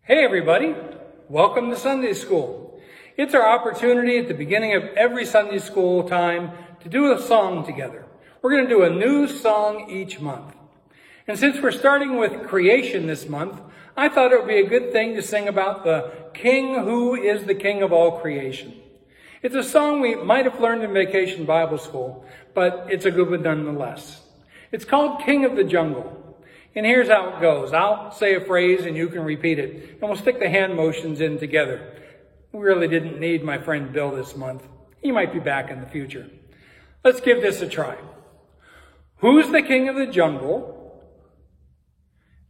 Hey everybody, welcome to Sunday School. It's our opportunity at the beginning of every Sunday School time to do a song together. We're going to do a new song each month. And since we're starting with creation this month, I thought it would be a good thing to sing about the King who is the King of all creation. It's a song we might have learned in Vacation Bible School, but it's a good one nonetheless. It's called King of the Jungle. And here's how it goes. I'll say a phrase and you can repeat it. And we'll stick the hand motions in together. We really didn't need my friend Bill this month. He might be back in the future. Let's give this a try. Who's the king of the jungle?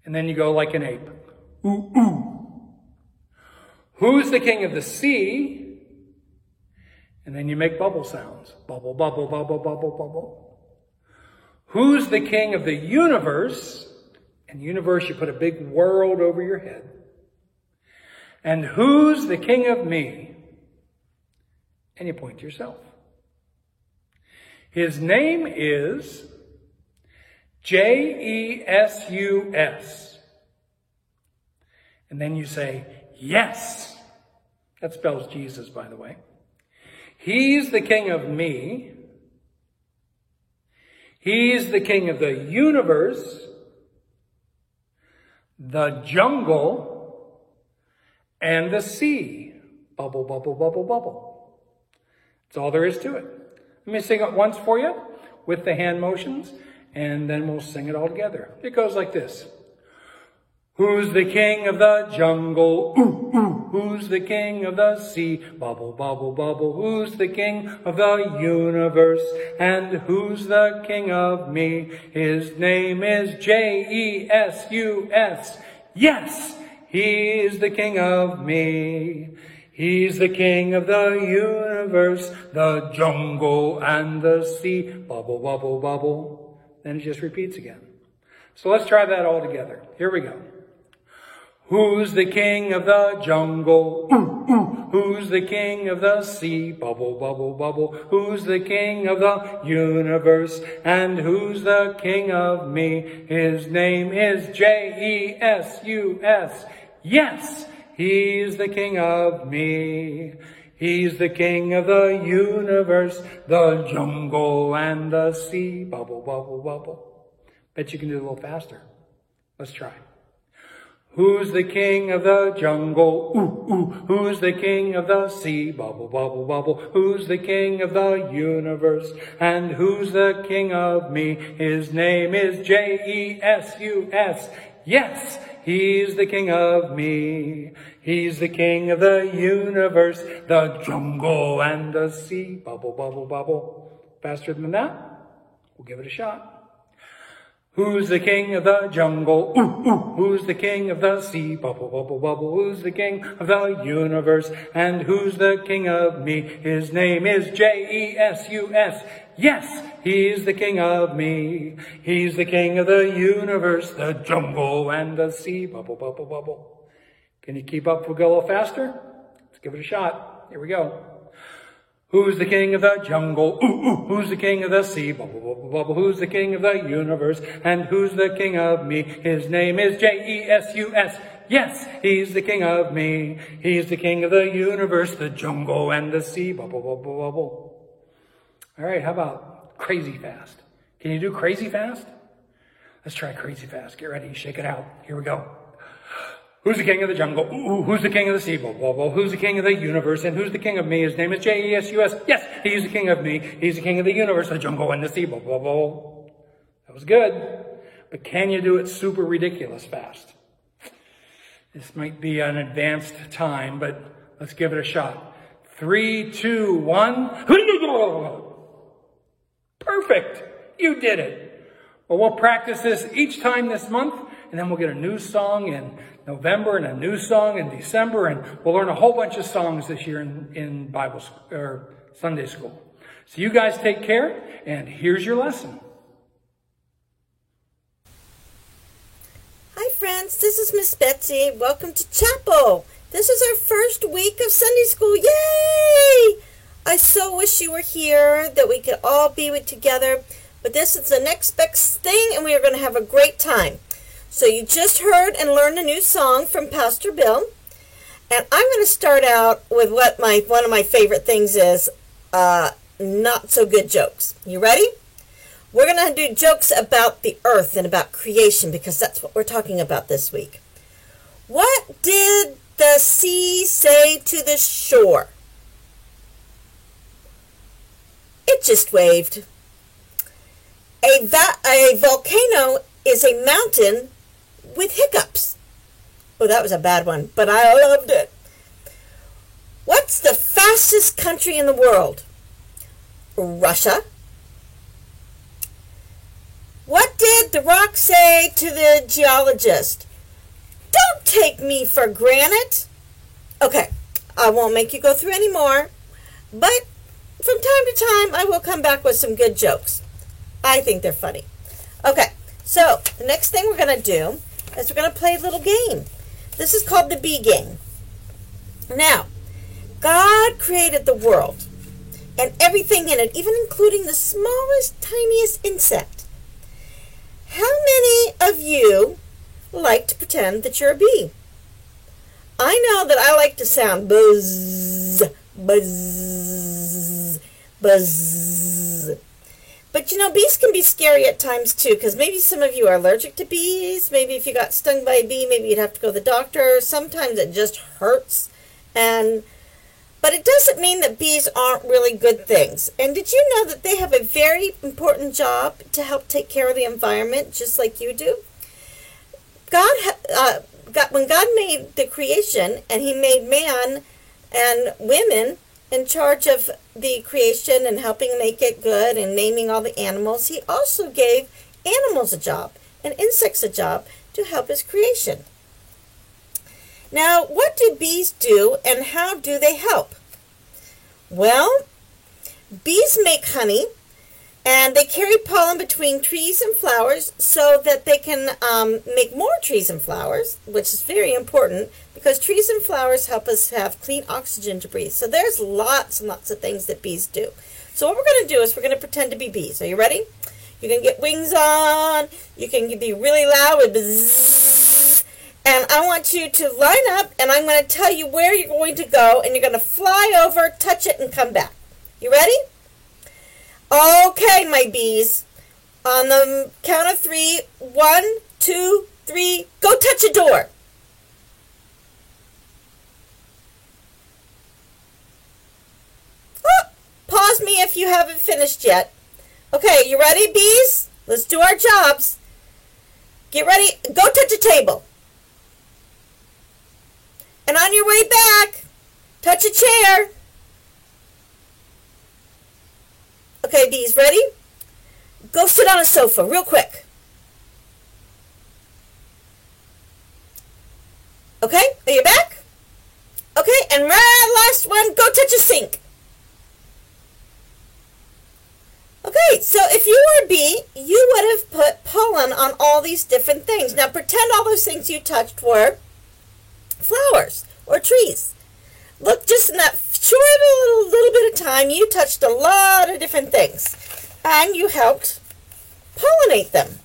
And then you go like an ape. Ooh, ooh. Who's the king of the sea? And then you make bubble sounds. Bubble, bubble, bubble, bubble, bubble. Who's the king of the universe? In the universe, you put a big world over your head. And who's the king of me? And you point to yourself. His name is Jesus. And then you say, yes. That spells Jesus, by the way. He's the king of me. He's the king of the universe, the jungle, and the sea. Bubble, bubble, bubble, bubble. That's all there is to it. Let me sing it once for you with the hand motions, and then we'll sing it all together. It goes like this. Who's the king of the jungle? Ooh, ooh. Who's the king of the sea? Bubble, bubble, bubble. Who's the king of the universe? And who's the king of me? His name is Jesus. Yes, he's the king of me. He's the king of the universe, the jungle, and the sea. Bubble, bubble, bubble. Then it just repeats again. So let's try that all together. Here we go. Who's the king of the jungle? Ooh, ooh. Who's the king of the sea? Bubble, bubble, bubble. Who's the king of the universe? And who's the king of me? His name is Jesus. Yes, he's the king of me. He's the king of the universe, the jungle, and the sea. Bubble, bubble, bubble. Bet you can do it a little faster. Let's try. Who's the king of the jungle? Ooh, ooh. Who's the king of the sea? Bubble, bubble, bubble. Who's the king of the universe? And who's the king of me? His name is Jesus. Yes, he's the king of me. He's the king of the universe, the jungle, and the sea. Bubble, bubble, bubble. Faster than that? We'll give it a shot. Who's the king of the jungle? Ooh, ooh. Who's the king of the sea? Bubble, bubble, bubble. Who's the king of the universe? And who's the king of me? His name is Jesus. Yes, he's the king of me. He's the king of the universe, the jungle, and the sea. Bubble, bubble, bubble. Can you keep up? We'll go a little faster. Let's give it a shot. Here we go. Who's the king of the jungle? Ooh, ooh. Who's the king of the sea? Bubble, bubble, bubble. Who's the king of the universe? And who's the king of me? His name is Jesus. Yes, he's the king of me. He's the king of the universe, the jungle, and the sea. Bubble, bubble, bubble. All right, how about crazy fast? Can you do crazy fast? Let's try crazy fast. Get ready. Shake it out. Here we go. Who's the king of the jungle? Ooh, who's the king of the sea? Blah, blah, blah. Who's the king of the universe? And who's the king of me? His name is Jesus. Yes, he's the king of me. He's the king of the universe, the jungle, and the sea. Blah, blah, blah. That was good. But can you do it super ridiculous fast? This might be an advanced time, but let's give it a shot. 3, 2, 1. Perfect. You did it. Well, we'll practice this each time this month, and then we'll get a new song in November and a new song in December, and we'll learn a whole bunch of songs this year in Bible school, or Sunday school. So you guys take care, and here's your lesson. Hi friends, this is Miss Betsy. Welcome to chapel. This is our first week of Sunday school. Yay! I so wish you were here, that we could all be together, but this is the next best thing, and we are going to have a great time. So you just heard and learned a new song from Pastor Bill. And I'm going to start out with what one of my favorite things is, not so good jokes. You ready? We're going to do jokes about the earth and about creation because that's what we're talking about this week. What did the sea say to the shore? It just waved. A volcano is a mountain with hiccups. Oh, that was a bad one, but I loved it. What's the fastest country in the world? Russia. What did the rock say to the geologist? Don't take me for granite. Okay, I won't make you go through any more, but from time to time I will come back with some good jokes. I think they're funny. Okay, so the next thing we're going to do is we're going to play a little game. This is called the bee game. Now, God created the world and everything in it, even including the smallest, tiniest insect. How many of you like to pretend that you're a bee? I know that I like to sound buzz, buzz, buzz. But you know, bees can be scary at times too, because maybe some of you are allergic to bees. Maybe if you got stung by a bee, maybe you'd have to go to the doctor. Sometimes it just hurts. But it doesn't mean that bees aren't really good things. And did you know that they have a very important job to help take care of the environment, just like you do? When God made the creation, and he made man and women in charge of the creation and helping make it good and naming all the animals, he also gave animals a job and insects a job to help his creation. Now, what do bees do and how do they help? Well, bees make honey and they carry pollen between trees and flowers so that they can make more trees and flowers, which is very important because trees and flowers help us have clean oxygen to breathe. So there's lots and lots of things that bees do. So what we're going to do is we're going to pretend to be bees. Are you ready? You can get wings on. You can be really loud with bzzz. And I want you to line up, and I'm going to tell you where you're going to go, and you're going to fly over, touch it, and come back. You ready? Okay, my bees. On the count of 3, 1, 2, 3, go touch a door. Oh, pause me if you haven't finished yet. Okay, you ready, bees? Let's do our jobs. Get ready. Go touch a table. And on your way back, touch a chair. Okay, bees, ready? Go sit on a sofa real quick. Okay, are you back? Okay, and last one, go touch a sink. Okay, so if you were a bee, you would have put pollen on all these different things. Now pretend all those things you touched were flowers or trees. Look, just in that short little bit of time, you touched a lot of different things. And you helped pollinate them.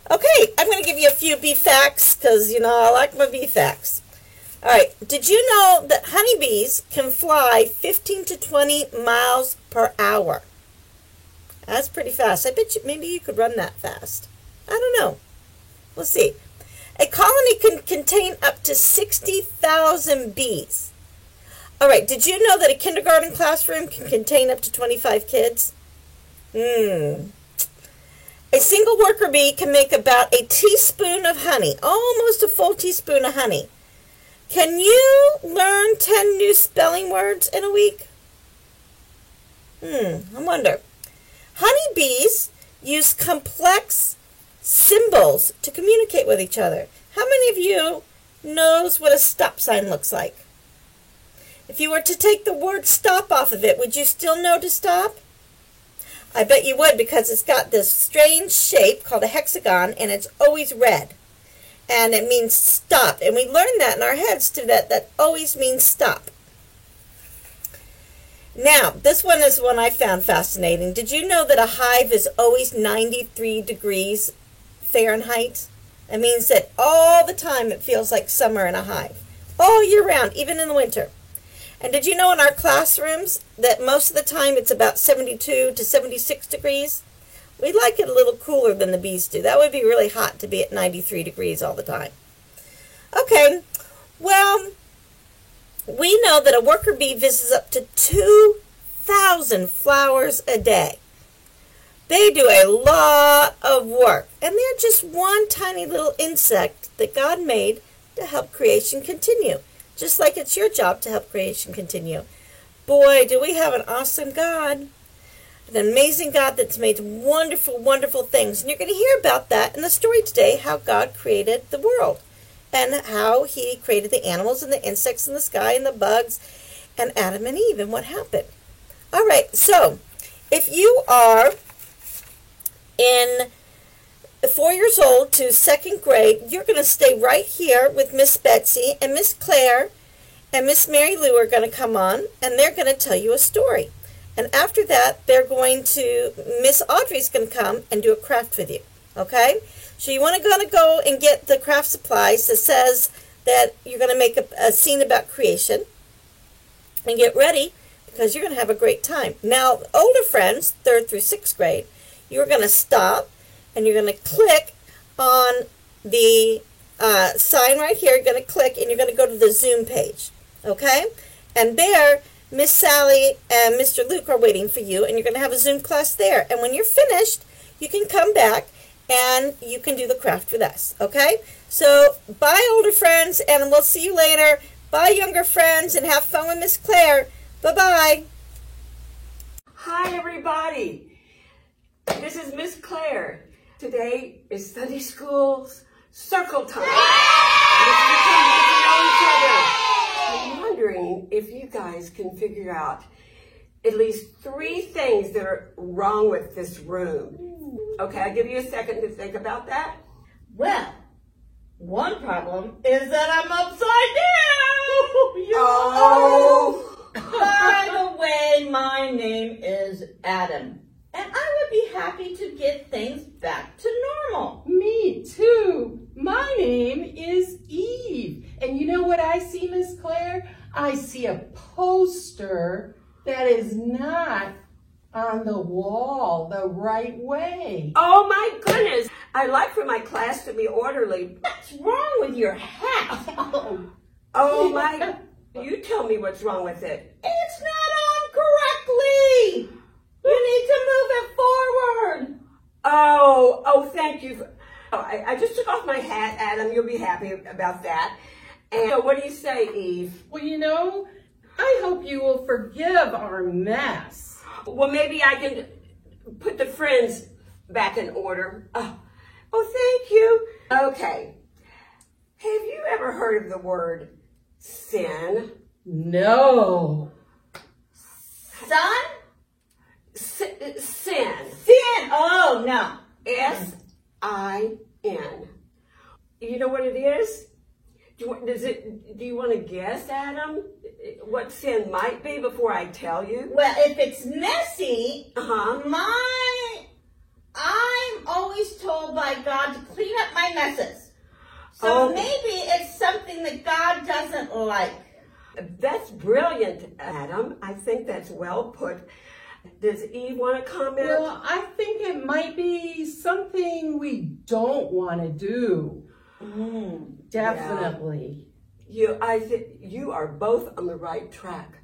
Okay, I'm going to give you a few bee facts because, you know, I like my bee facts. All right, did you know that honeybees can fly 15 to 20 miles per hour? That's pretty fast. I bet you maybe you could run that fast. I don't know. We'll see. A colony can contain up to 60,000 bees. All right, did you know that a kindergarten classroom can contain up to 25 kids? A single worker bee can make about a teaspoon of honey, almost a full teaspoon of honey. Can you learn 10 new spelling words in a week? I wonder. Honeybees use complex symbols to communicate with each other. How many of you knows what a stop sign looks like? If you were to take the word stop off of it, would you still know to stop? I bet you would, because it's got this strange shape called a hexagon, and it's always red. And it means stop. And we learned that in our heads too, that always means stop. Now, this one is one I found fascinating. Did you know that a hive is always 93 degrees Fahrenheit? It means that all the time it feels like summer in a hive. All year round, even in the winter. And did you know in our classrooms that most of the time it's about 72 to 76 degrees? We like it a little cooler than the bees do. That would be really hot to be at 93 degrees all the time. Okay, well, we know that a worker bee visits up to 2,000 flowers a day. They do a lot of work, and they're just one tiny little insect that God made to help creation continue, just like it's your job to help creation continue. Boy, do we have an awesome God, an amazing God that's made wonderful, wonderful things. And you're going to hear about that in the story today, how God created the world and how he created the animals and the insects in the sky and the bugs and Adam and Eve and what happened. All right, so if you are in 4 years old to 2nd grade, you're going to stay right here with Miss Betsy, and Miss Claire and Miss Mary Lou are going to come on, and they're going to tell you a story. And after that, Miss Audrey's going to come and do a craft with you, okay? So you want to go and get the craft supplies that says that you're going to make a scene about creation, and get ready because you're going to have a great time. Now, older friends, 3rd through 6th grade, you're going to stop and you're going to click on the sign right here. You're going to click and you're going to go to the Zoom page, okay? And there, Miss Sally and Mr. Luke are waiting for you, and you're going to have a Zoom class there. And when you're finished, you can come back and you can do the craft with us, okay? So, bye, older friends, and we'll see you later. Bye, younger friends, and have fun with Miss Claire. Bye-bye. Hi, everybody. This is Miss Claire. Today is Sunday School's circle time. This is the time to get to know each other. I'm wondering if you guys can figure out at least 3 things that are wrong with this room. Okay, I'll give you a second to think about that. Well, one problem is that I'm upside down. Oh. By the way, my name is Adam, and I would be happy to get things back to normal. Me too. My name is Eve. And you know what I see, Miss Claire? I see a poster that is not on the wall the right way. Oh my goodness. I like for my class to be orderly. What's wrong with your hat? Oh my, you tell me what's wrong with it. It's not on correctly. You need to move it forward. Oh, thank you. I just took off my hat, Adam. You'll be happy about that. And so what do you say, Eve? Well, you know, I hope you will forgive our mess. Well, maybe I can put the friends back in order. Oh, thank you. Okay. Have you ever heard of the word sin? No. Son? Sin. Sin. Oh, no. S-I-N. You know what it is? Do you want to guess, Adam, what sin might be before I tell you? Well, if it's messy, I'm always told by God to clean up my messes. So maybe it's something that God doesn't like. That's brilliant, Adam. I think that's well put. Does Eve want to comment? Well, I think it might be something we don't want to do. Definitely. Yeah. I think you are both on the right track.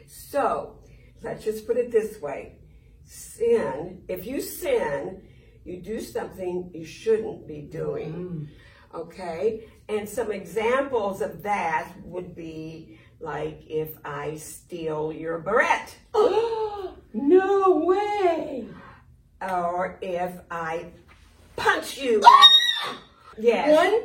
So, let's just put it this way. Sin, if you sin, you do something you shouldn't be doing. Okay? And some examples of that would be like if I steal your barrette. Oh, no way. Or if I punch you. Yes. One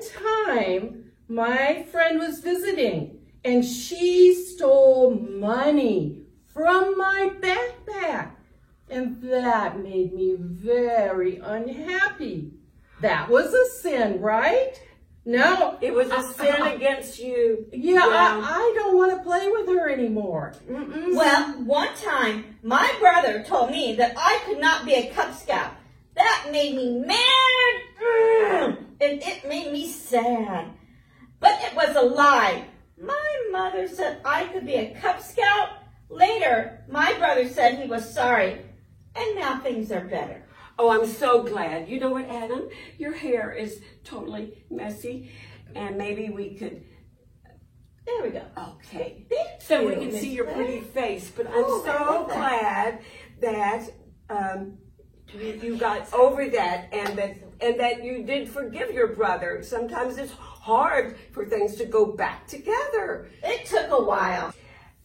time, my friend was visiting, and she stole money from my backpack, and that made me very unhappy. That was a sin, right? No. It was a sin against you. Yeah, I don't want to play with her anymore. Well, one time, my brother told me that I could not be a Cub Scout. That made me mad. and it made me sad. But it was a lie. My mother said I could be a Cub Scout. Later, my brother said he was sorry. And now things are better. Oh, I'm so glad. You know what, Adam? Your hair is totally messy, and maybe we could... There we go. Okay. Thank So you, we can see Miss your Claire. pretty face, but I'm Oh, I so love that. glad that you got over that and that you did forgive your brother. Sometimes it's hard for things to go back together. It took a while.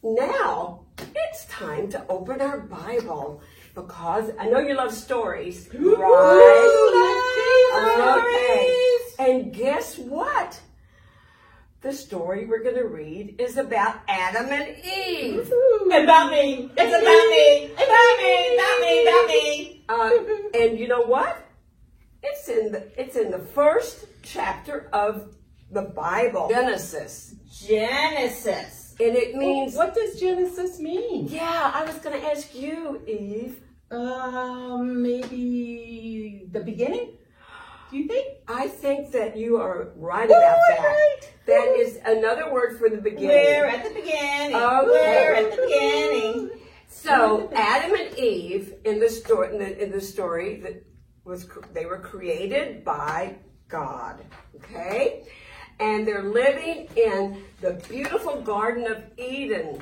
Now, it's time to open our Bible because I know you love stories, right? Okay. And guess what? The story we're going to read is about Adam and Eve. About me. It's about me. About me. About me. And you know what? It's in the first chapter of the Bible, Genesis. Genesis. And it means... What does Genesis mean? Yeah, I was going to ask you, Eve. Maybe the beginning? Do you think? I think that you are right about that. Right. That is another word for the beginning. We're at the beginning. Okay. We're at the beginning. So Adam and Eve in the story that they were created by God. Okay? And they're living in the beautiful Garden of Eden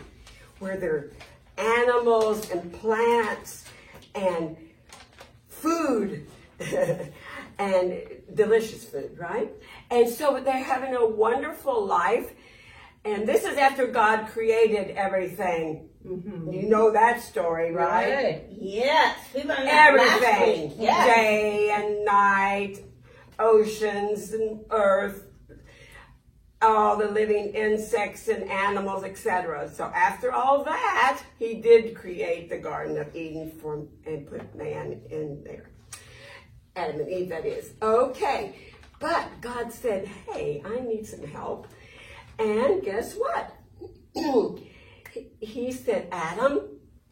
where there are animals and plants and food and delicious food, right? And so they're having a wonderful life. And this is after God created everything. Mm-hmm. You know that story, right? Yes. We learned that last Everything. week. Yes. Day and night, oceans and earth, all the living insects and animals, etc. So after all that, he did create the Garden of Eden and put man in there. Adam and Eve, that is. Okay. But God said, hey, I need some help. And guess what? He said, Adam,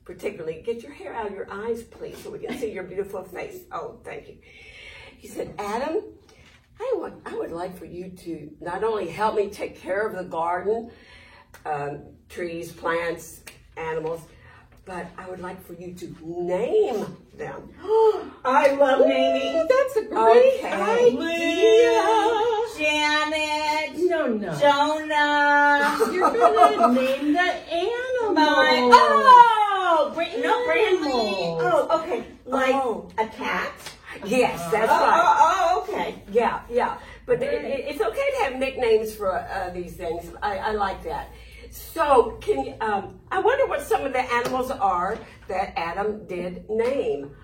particularly, get your hair out of your eyes, please, so we can see your beautiful face. Oh, thank you. He said, Adam, I would like for you to not only help me take care of the garden, trees, plants, animals, but I would like for you to name them. I love naming. That's a great idea. Janet. No. Jonah. You're gonna name the animal. Brandley. Oh, okay. Like a cat. Yes, that's right. Oh, okay. Yeah. But it's okay to have nicknames for these things. I like that. So, can you, I wonder what some of the animals are that Adam did name.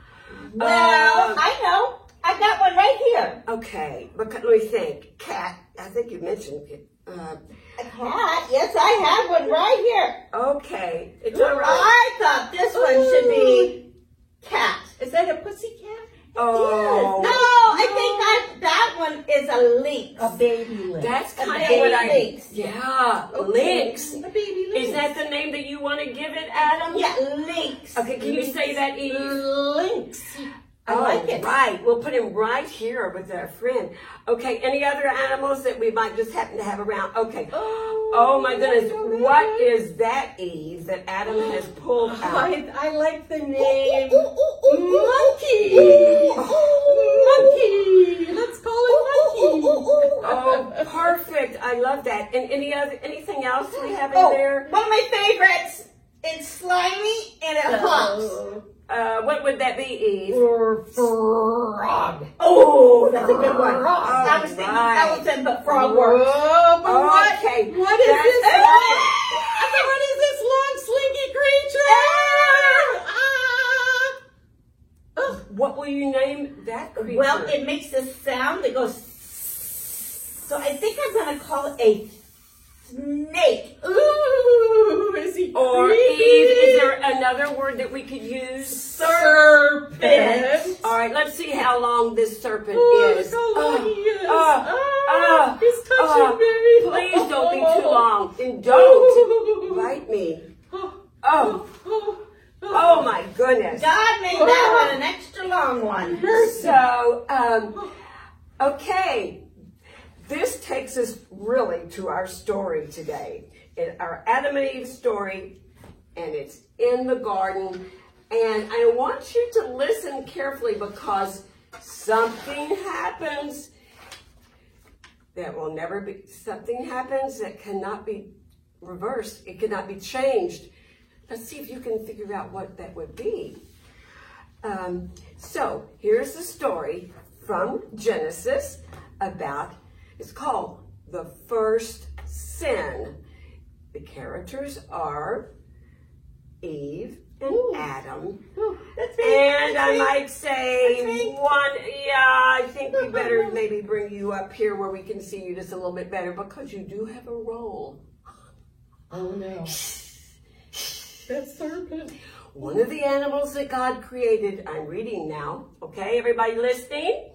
Well, I know. I got one right here. Okay, but let me think. Cat, I think you mentioned a cat? Yes, I have one right here. Okay, it's all right. I thought this one should be cat. Is that a pussycat? Oh. No, I think that one is a lynx. A baby lynx. That's A kind of baby what I... lynx. Yeah, lynx. A baby lynx. Is that the name that you want to give it, Adam? Yeah, lynx. Okay, can you say that, Eve? Lynx. I like it. Right. We'll put him right here with our friend. Okay, any other animals that we might just happen to have around? Okay. Oh my goodness. What is that, Eve, that Adam has pulled out? I like the name Monkey. Monkey. Let's call it Monkey. Oh, perfect. I love that. And anything else we have in there? One of my favorites. It's slimy and it hops. What would that be, Eve? Frog. Oh, that's a good one. Oh, I was thinking right. elephant, but frog works. Oh, but Okay. what is That's- this? What is this long, slinky creature? What will you name that creature? Well, it makes this sound that goes. So I think I'm going to call it a snake. Ooh, is he Or creepy? Eve, is there another word that we could use? Serpent. All right, let's see how long this serpent Oh, is. look how long he is. He's touching me. Please don't be too long. And don't bite me. Oh my goodness. God made that one an extra long one. So, okay. this takes us really to our story today. Our Adam and Eve story, and it's in the garden. And I want you to listen carefully because something happens that will never be, something happens that cannot be reversed. It cannot be changed. Let's see if you can figure out what that would be. So here's the story from Genesis about, it's called The First Sin. The characters are Eve and Adam. That's me. And I That's me. might say That's me. I think we better maybe bring you up here where we can see you just a little bit better because you do have a role. Oh no. That serpent. One of the animals that God created, I'm reading now, okay, everybody listening?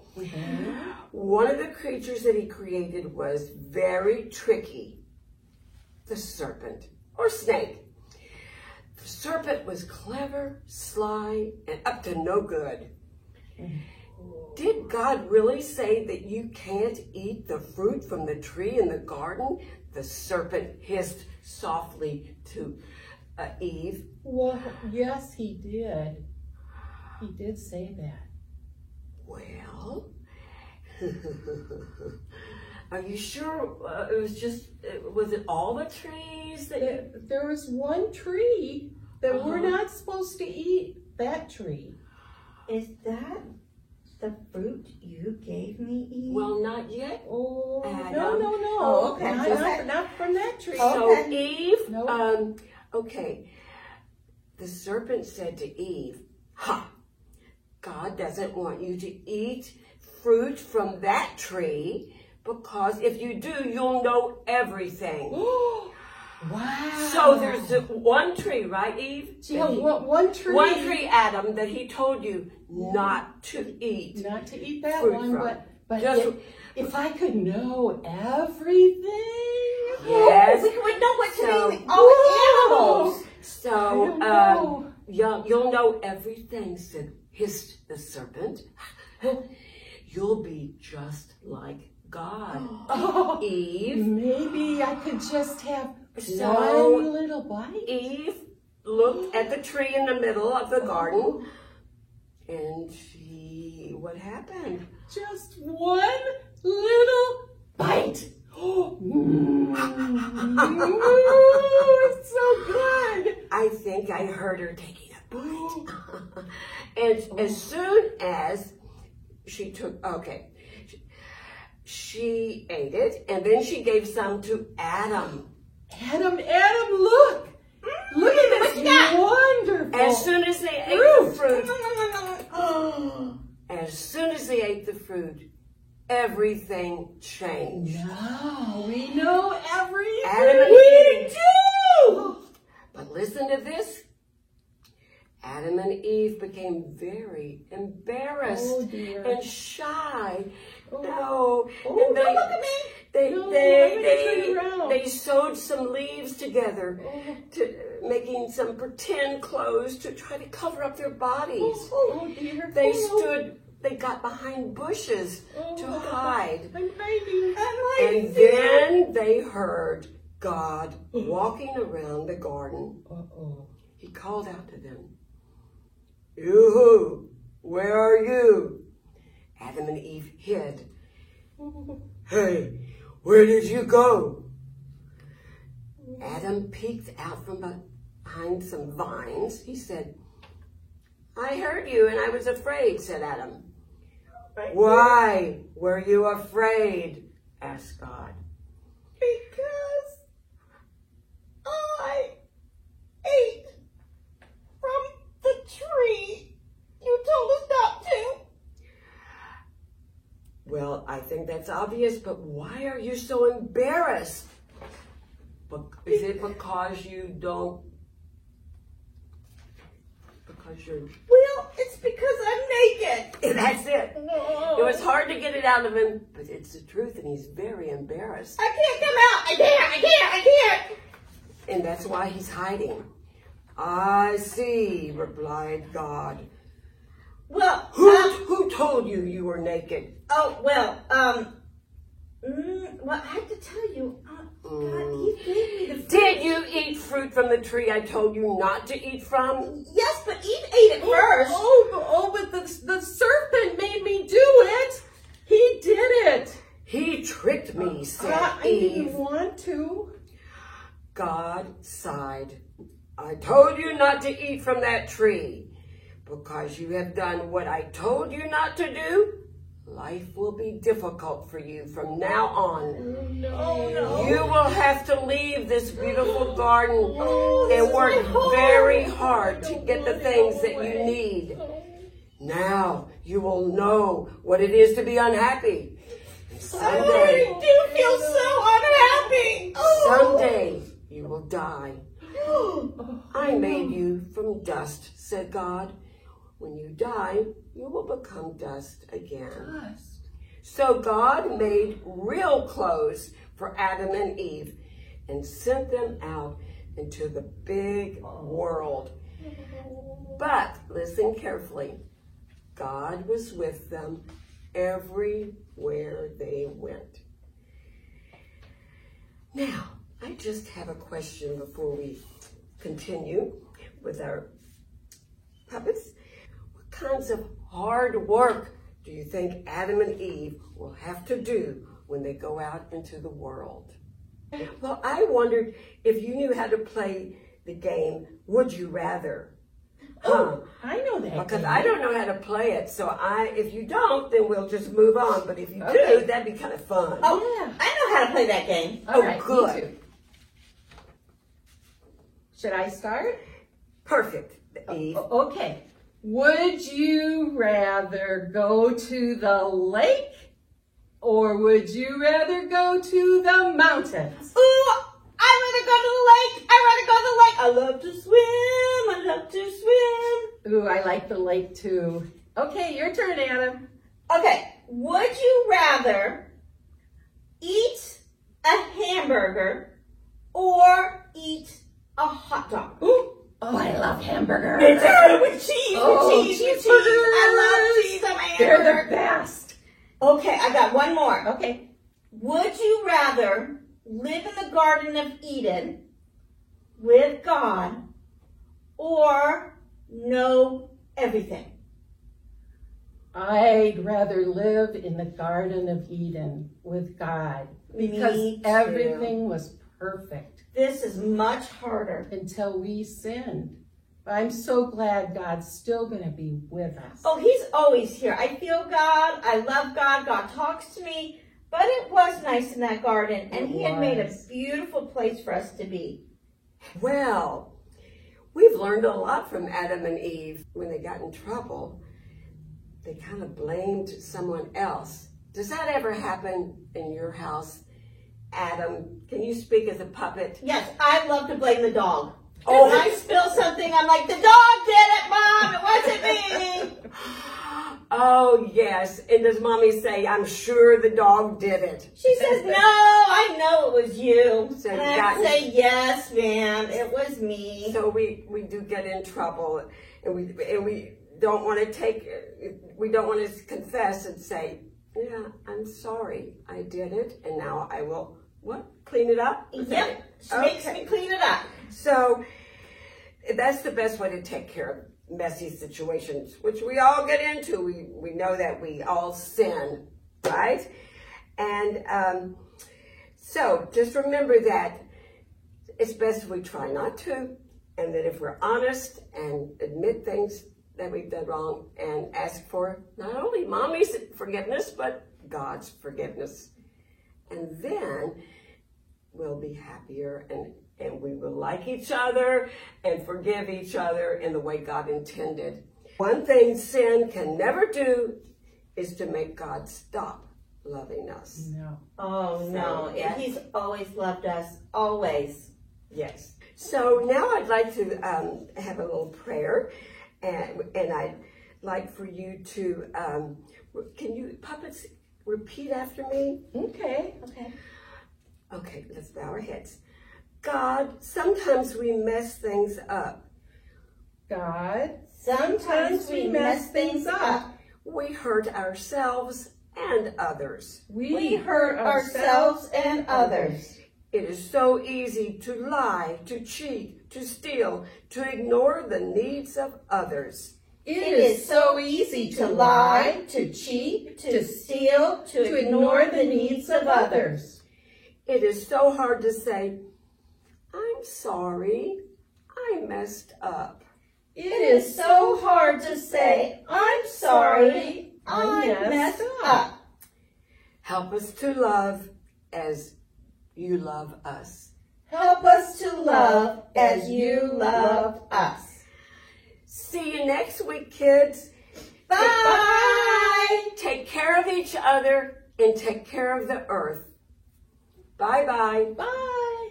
One of the creatures that he created was very tricky. The serpent, or snake. The serpent was clever, sly, and up to no good. Did God really say that you can't eat the fruit from the tree in the garden? The serpent hissed softly to Eve. Well, yes, he did. He did say that. Well, are you sure it was just, was it all the trees that There was one tree that we're not supposed to eat. That tree. Is that the fruit you gave me, Eve? Well, not yet. Oh, Adam. no. Oh, okay. Not from that tree. So Eve, Nope. okay. The serpent said to Eve, God doesn't want you to eat fruit from that tree because if you do, you'll know everything. Wow. So there's one tree, right, Eve? Yeah, one tree. One tree, Adam, that he told you not to eat. Not to eat that fruit one, from. but Just- if I could know everything. Yes. We would know what to So- name all the animals. So, I don't know. you'll know everything, hissed the serpent. You'll be just like God. Oh, Eve. maybe I could just have So- one little bite. Eve looked at the tree in the middle of the garden, and what happened? Just one little bite. It's so good. I think I heard her taking a bite. And as soon as she took, she ate it, and then she gave some to Adam. Adam, look. Look at this wonderful. As soon as they ate the fruit, as soon as they ate the fruit, everything changed. Now we know everything. Adam and We Eve. do. But listen to this. Adam and Eve became very embarrassed Oh, dear. and shy. Oh. No. Oh, And don't look at me. They, No, they, I'm they, gonna turn around. they sewed some leaves together, to making some pretend clothes to try to cover up their bodies. Oh, dear. They got behind bushes to hide. I'm hiding. And then they heard God walking around the garden. Uh-oh. He called out to them, "Yoo-hoo, where are you?" Adam and Eve hid. "Hey, where did you go?" Adam peeked out from behind some vines. He said, "I heard you and I was afraid," said Adam. "Why were you afraid?" asked God. Because I ate from the tree you told us not to. Well, I think that's obvious, but why are you so embarrassed? Is it because you don't? Because you're. Well, it's because I'm naked. That's it. It was hard to get it out of him, but it's the truth, and he's very embarrassed. I can't come out. I can't. And that's why he's hiding. "I see," replied God. Well, Who told you you were naked? oh, well, Well, I have to tell you, God, Eve gave me the fruit. Did you eat fruit from the tree I told you not to eat from? Yes, but Eve ate it first. But the serpent made me do it. He did it. He tricked me, said I Eve. didn't want to. God sighed. I told you not to eat from that tree. Because you have done what I told you not to do, life will be difficult for you from now on. No. You will have to leave this beautiful garden and work very hard to get the things that you need. Now you will know what it is to be unhappy. Someday, I do feel so unhappy. someday you will die. I made you from dust, said God. When you die, you will become dust again. So God made real clothes for Adam and Eve and sent them out into the big world. But listen carefully. God was with them everywhere they went. Now, I just have a question before we continue with our puppets. What kinds of hard work do you think Adam and Eve will have to do when they go out into the world? Well, I wondered if you knew how to play the game, Would You Rather? I know that. Because game. I don't know how to play it, so if you don't, then we'll just move on. But if you Okay. do, that'd be kind of fun. Oh, Yeah. I know how to play that game. All right, good. me too. Should I start? Perfect, Eve. Okay. Would you rather go to the lake or would you rather go to the mountains? Ooh, I'd rather go to the lake. I'd rather go to the lake. I love to swim. I love to swim. Ooh, I like the lake too. Okay, your turn, Adam. Okay, would you rather eat a hamburger or eat a hot dog? Ooh. Oh, I love hamburgers. With cheese, Oh, with cheese, with cheese. cheeseburgers. I love cheese on my They're hamburger. the best. Okay, I got one more. Okay. Would you rather live in the Garden of Eden with God or know everything? I'd rather live in the Garden of Eden with God because Me too. everything was perfect This is much harder. until we sinned. But I'm so glad God's still going to be with us. Oh, he's always here. I feel God. I love God. God talks to me. But it was nice in that garden, and he had made a beautiful place for us to be. Well, we've learned a lot from Adam and Eve. When they got in trouble, they kind of blamed someone else. Does that ever happen in your house? Adam, can you speak as a puppet? Yes, I love to blame the dog. Oh. When I spill something, I'm like, the dog did it, Mom. It wasn't me. Oh, yes. And does Mommy say, I'm sure the dog did it? She says, no, I know it was you. So and you I got- say, yes, ma'am, it was me. So we do get in trouble, and we don't want to confess and say, yeah, I'm sorry, I did it, and now I will, clean it up? Yep, she makes me clean it up. So that's the best way to take care of messy situations, which we all get into. We know that we all sin, right? And so just remember that it's best if we try not to, and that if we're honest and admit things that we've done wrong and ask for not only Mommy's forgiveness, but God's forgiveness. And then we'll be happier and we will like each other and forgive each other in the way God intended. One thing sin can never do is to make God stop loving us. No. Oh, no, yes. he's always loved us, always. Yes. So now I'd like to have a little prayer, and I'd like for you to, can you, puppets, repeat after me? Okay. Okay. Okay, let's bow our heads. God, sometimes we mess things up. God, Sometimes we mess things up. We hurt ourselves and others. We hurt ourselves and others. It is so easy to lie, to cheat, to steal, to ignore the needs of others. It is so easy to lie, to cheat, to steal, to ignore the needs of others. It is so hard to say, I'm sorry, I messed up. It is so hard to say, I'm sorry, I messed up. Help us to love as you love us. Help us to love as you love us. See you next week, kids. Bye! Take care of each other and take care of the earth. Bye-bye. Bye!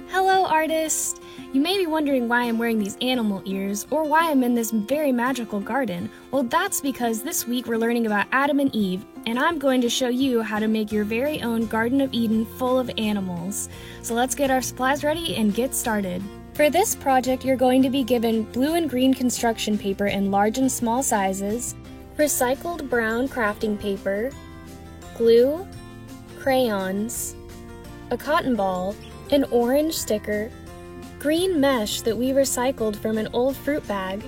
Hello, artists! You may be wondering why I'm wearing these animal ears or why I'm in this very magical garden. Well, that's because this week we're learning about Adam and Eve, and I'm going to show you how to make your very own Garden of Eden full of animals. So let's get our supplies ready and get started. For this project, you're going to be given blue and green construction paper in large and small sizes, recycled brown crafting paper, glue, crayons, a cotton ball, an orange sticker, green mesh that we recycled from an old fruit bag,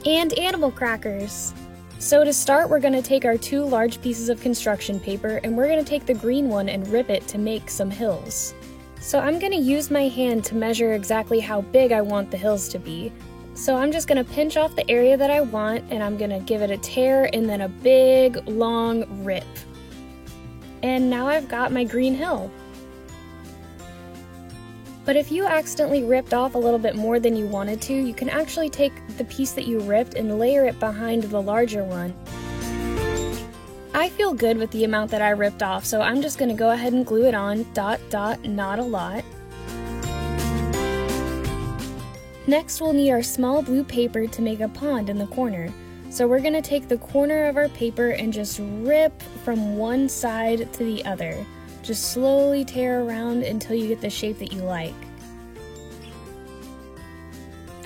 and animal crackers. So to start, we're going to take our 2 large pieces of construction paper and we're going to take the green one and rip it to make some hills. So I'm going to use my hand to measure exactly how big I want the hills to be. So I'm just going to pinch off the area that I want and I'm going to give it a tear and then a big long rip. And now I've got my green hill. But if you accidentally ripped off a little bit more than you wanted to, you can actually take the piece that you ripped and layer it behind the larger one. I feel good with the amount that I ripped off, so I'm just going to go ahead and glue it on, not a lot. Next, we'll need our small blue paper to make a pond in the corner. So we're going to take the corner of our paper and just rip from one side to the other. Just slowly tear around until you get the shape that you like.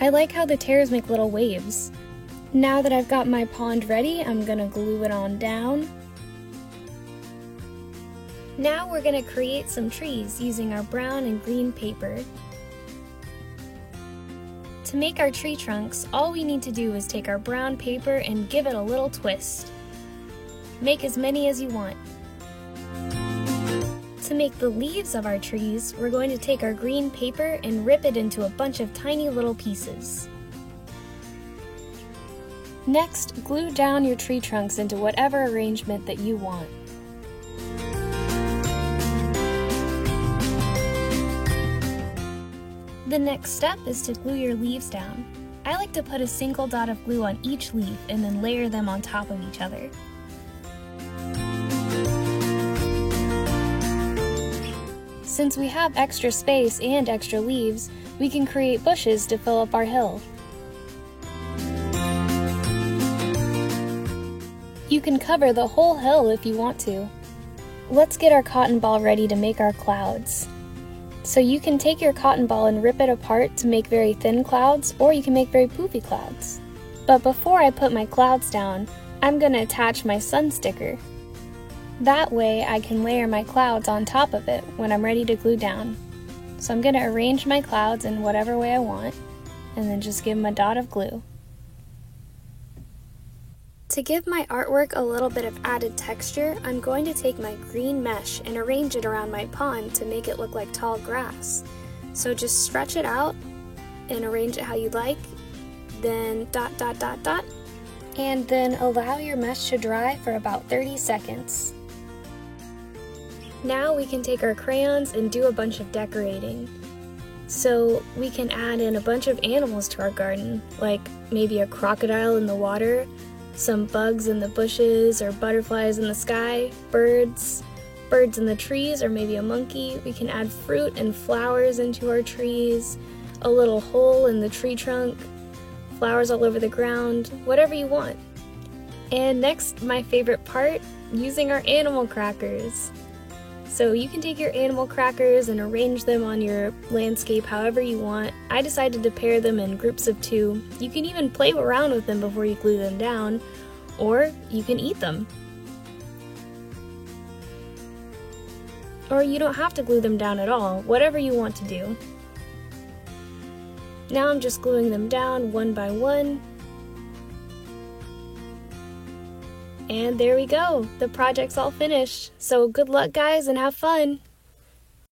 I like how the tears make little waves. Now that I've got my pond ready, I'm gonna glue it on down. Now we're gonna create some trees using our brown and green paper. To make our tree trunks, all we need to do is take our brown paper and give it a little twist. Make as many as you want. To make the leaves of our trees, we're going to take our green paper and rip it into a bunch of tiny little pieces. Next, glue down your tree trunks into whatever arrangement that you want. The next step is to glue your leaves down. I like to put a single dot of glue on each leaf and then layer them on top of each other. Since we have extra space and extra leaves, we can create bushes to fill up our hill. You can cover the whole hill if you want to. Let's get our cotton ball ready to make our clouds. So you can take your cotton ball and rip it apart to make very thin clouds, or you can make very poofy clouds. But before I put my clouds down, I'm going to attach my sun sticker. That way I can layer my clouds on top of it when I'm ready to glue down. So I'm going to arrange my clouds in whatever way I want, and then just give them a dot of glue. To give my artwork a little bit of added texture, I'm going to take my green mesh and arrange it around my pond to make it look like tall grass. So just stretch it out and arrange it how you like, then ... and then allow your mesh to dry for about 30 seconds. Now we can take our crayons and do a bunch of decorating. So we can add in a bunch of animals to our garden, like maybe a crocodile in the water, some bugs in the bushes or butterflies in the sky, birds in the trees, or maybe a monkey. We can add fruit and flowers into our trees, a little hole in the tree trunk, flowers all over the ground, whatever you want. And next, my favorite part, using our animal crackers. So you can take your animal crackers and arrange them on your landscape however you want. I decided to pair them in groups of 2. You can even play around with them before you glue them down, or you can eat them. Or you don't have to glue them down at all, whatever you want to do. Now I'm just gluing them down one by one. And there we go, the project's all finished. So good luck guys and have fun!